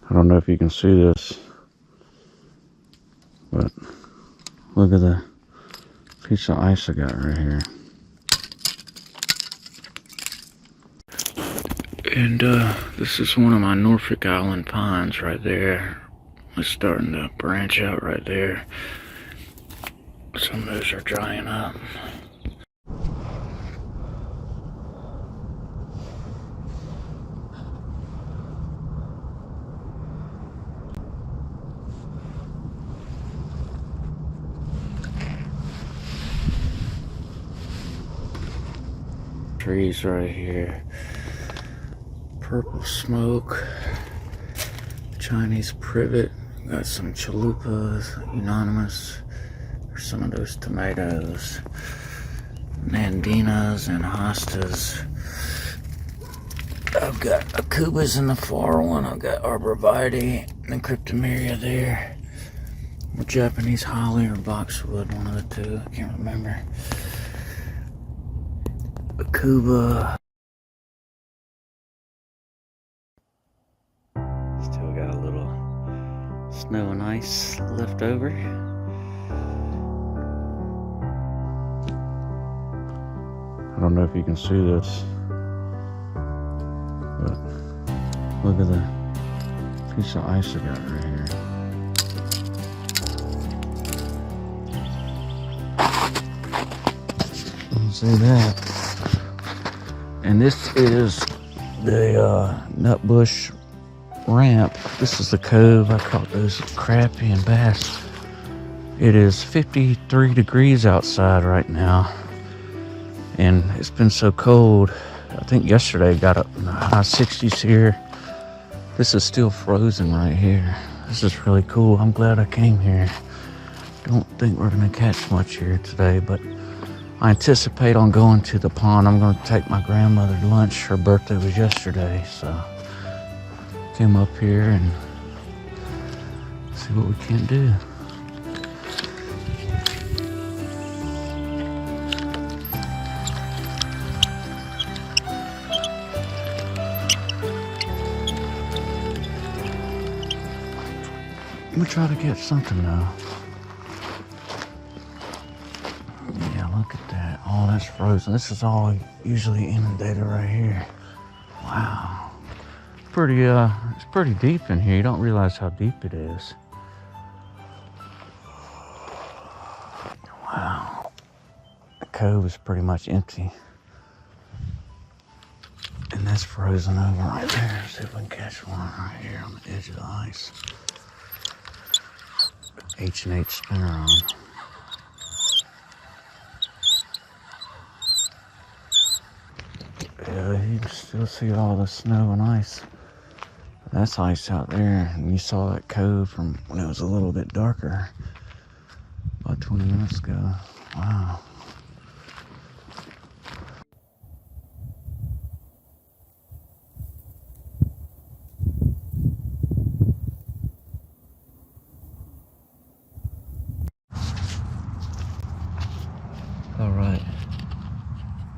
I don't know if you can see this, but look at the piece of ice I got right here. And this is one of my Norfolk Island pines right there. It's starting to branch out right there. Some of those are drying up. Trees right here. Purple smoke. Chinese privet. Got some chalupas, unanimous. There's some of those tomatoes. Nandinas and hostas. I've got akubas in the far one. I've got arborvitae and cryptomeria there. Or Japanese holly or boxwood, one of the two. I can't remember. Akuba. Still got a little snow and ice left over. I don't know if you can see this, but look at the piece of ice I got right here. See that? And this is the Nutbush ramp. This is the cove. I caught those crappie and bass. It is 53 degrees outside right now, and it's been so cold. I think yesterday it got up in the high 60s here. This is still frozen right here. This is really cool. I'm glad I came here. Don't think we're gonna catch much here today, but I anticipate on going to the pond. I'm gonna take my grandmother to lunch. Her birthday was yesterday, so came up here and see what we can do. I'm gonna try to get something though. Yeah, look at that. Oh, that's frozen. This is all usually inundated right here. Wow. It's pretty deep in here. You don't realize how deep it is. Wow. The cove is pretty much empty. And that's frozen over right there. See if we can catch one right here on the edge of the ice. H&H spinner on. Yeah, you can still see all the snow and ice. That's ice out there, and you saw that cove from when it was a little bit darker about 20 minutes ago. Wow. All right.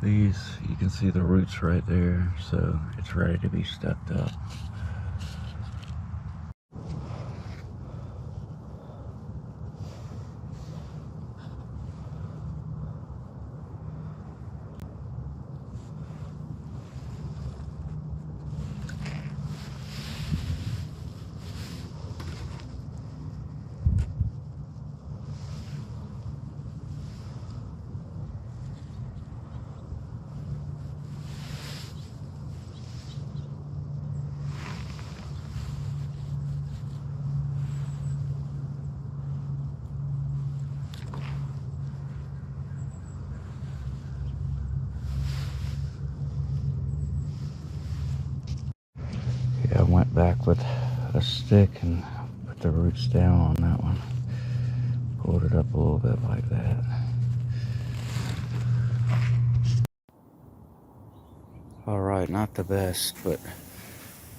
These, you can see the roots right there, so it's ready to be stepped up. Yeah, I went back with a stick and put the roots down on that one. Pulled it up a little bit like that. All right, not the best, but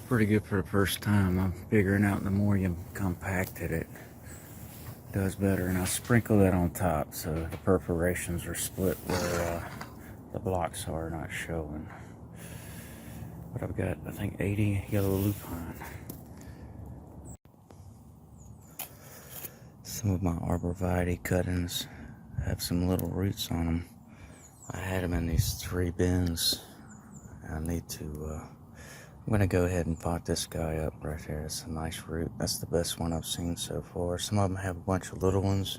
pretty good for the first time. I'm figuring out the more you compacted it, does better. And I sprinkle that on top so the perforations are split where the blocks are not showing. But I've got, I think, 80 yellow lupine. Some of my arborvitae cuttings have some little roots on them. I had them in these 3 bins. I need to, I'm going to go ahead and pot this guy up right there. It's a nice root. That's the best one I've seen so far. Some of them have a bunch of little ones,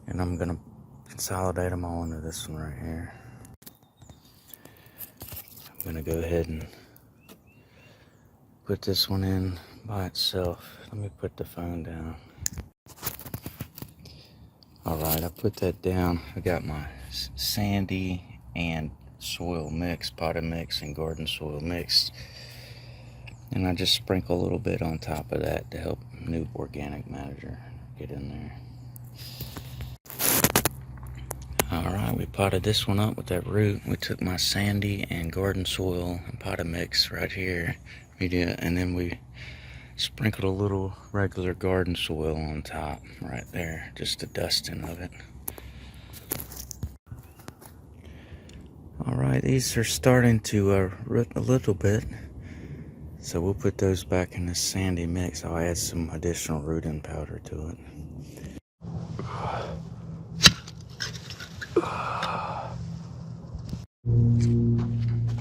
and I'm going to consolidate them all into this one right here. I'm going to go ahead and put this one in by itself. Let me put the phone down. Alright, I put that down. I got my sandy and soil mix, potted mix and garden soil mixed. And I just sprinkle a little bit on top of that to help new organic matter get in there. Alright, we potted this one up with that root. We took my sandy and garden soil and potted mix right here. And then we sprinkled a little regular garden soil on top right there, just a dusting of it. Alright, these are starting to root a little bit, so we'll put those back in this sandy mix. I'll add some additional rooting powder to it.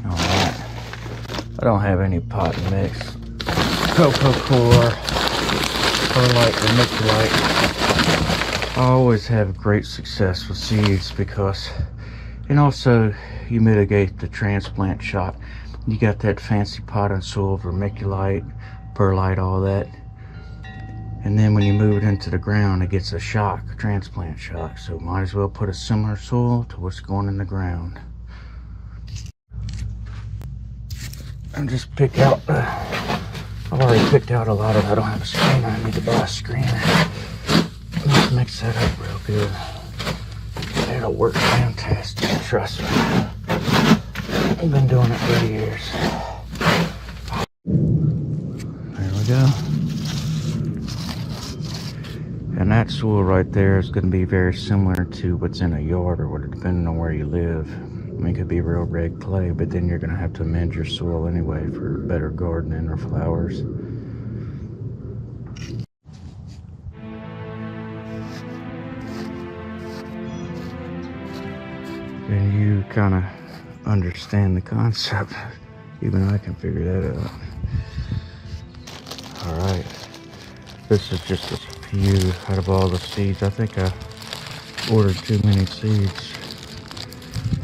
Alright, I don't have any pot mix. Cocoa Core, perlite, vermiculite. I always have great success with seeds because, and also you mitigate the transplant shock. You got that fancy pot and soil, vermiculite, perlite, all that. And then when you move it into the ground, it gets a shock, a transplant shock. So might as well put a similar soil to what's going in the ground. And just pick out, I've already picked out a lot of it. I don't have a screener. I need to buy a screener. Let's mix that up real good. It'll work fantastic, trust me. I've been doing it for years. There we go. And that soil right there is going to be very similar to what's in a yard, or depending on where you live. I mean, it could be real red clay, but then you're going to have to amend your soil anyway for better gardening or flowers. And you kind of understand the concept. Even I can figure that out. Alright. This is just a few out of all the seeds. I think I ordered too many seeds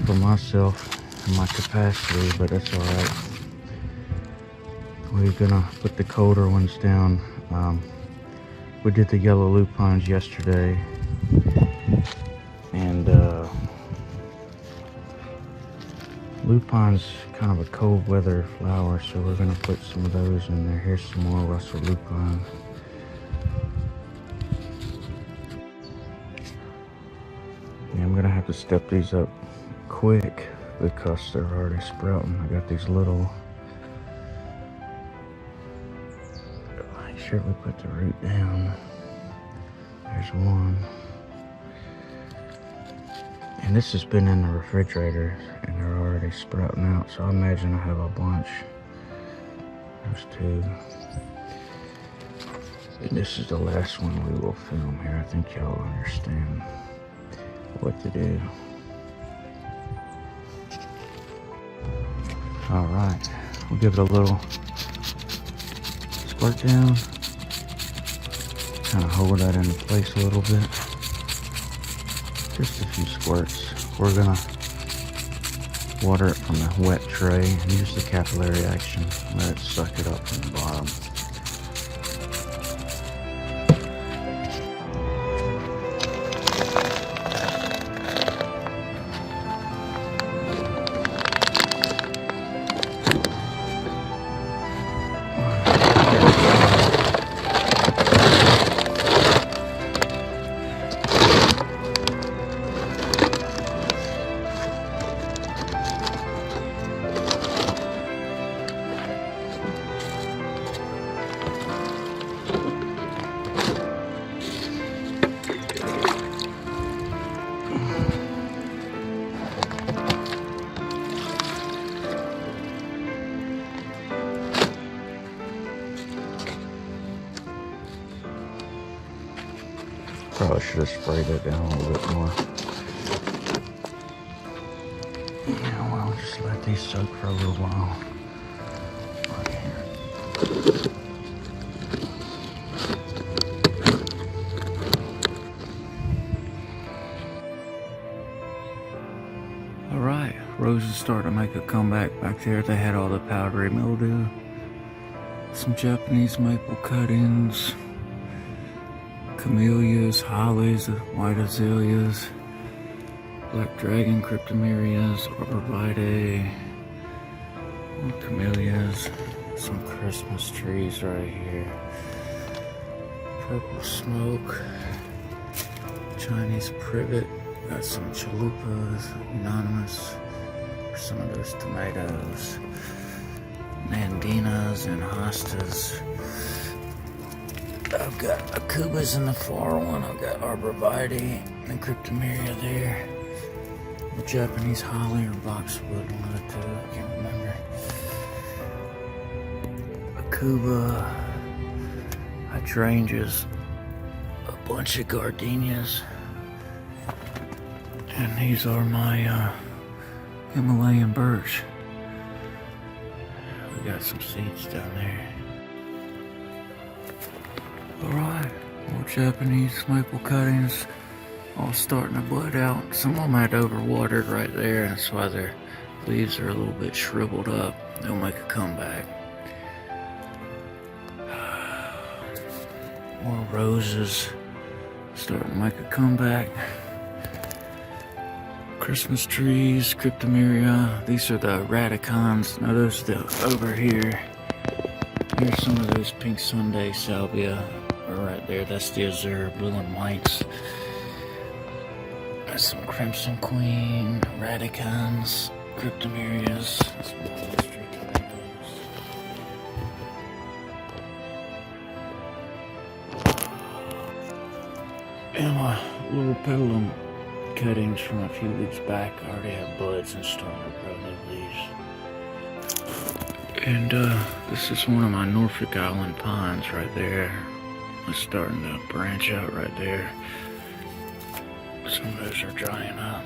for myself and my capacity, but that's alright. We're gonna put the colder ones down. We did the yellow lupines yesterday, and lupine's kind of a cold weather flower, so we're gonna put some of those in there. Here's some more Russell lupine. And I'm gonna have to step these up quick because they're already sprouting. I got these little, make sure we put the root down. There's one. And this has been in the refrigerator and they're already sprouting out, so I imagine I have a bunch. There's 2. And this is the last one we will film here. I think y'all understand what to do. Alright, we'll give it a little squirt down. Kind of hold that into place a little bit. Just a few squirts. We're gonna water it from the wet tray and use the capillary action. Let it suck it up from the bottom. Probably should have sprayed that down a little bit more. Yeah, well, just let these soak for a little while. Right here. All right, roses starting to make a comeback back there. They had all the powdery mildew. Some Japanese maple cuttings, camellias, hollies, white azaleas, black dragon cryptomerias, arborvitae, more camellias, some Christmas trees right here, purple smoke, Chinese privet, got some chalupas, unanimous, some of those tomatoes, mandinas and hostas. I've got akubas in the far one. I've got arborvitae and cryptomeria there. The Japanese holly or boxwood, one of the two, I can't remember. Akuba, hydrangeas, a bunch of gardenias. And these are my Himalayan birch. We got some seeds down there. Alright, more Japanese maple cuttings, all starting to bud out. Some of them had overwatered right there, that's why their leaves are a little bit shriveled up. They'll make a comeback. More roses starting to make a comeback. Christmas trees, cryptomeria. These are the radicons. Now those are over here. Here's some of those pink Sunday salvia. Right there, that's the azure blue and whites. That's some crimson queen, radicons, cryptomerias. Some of those street tomatoes. And my little petalum cuttings from a few weeks back already have buds and starting to grow new leaves. And this is one of my Norfolk Island pines right there. It's starting to branch out right there. Some of those are drying up.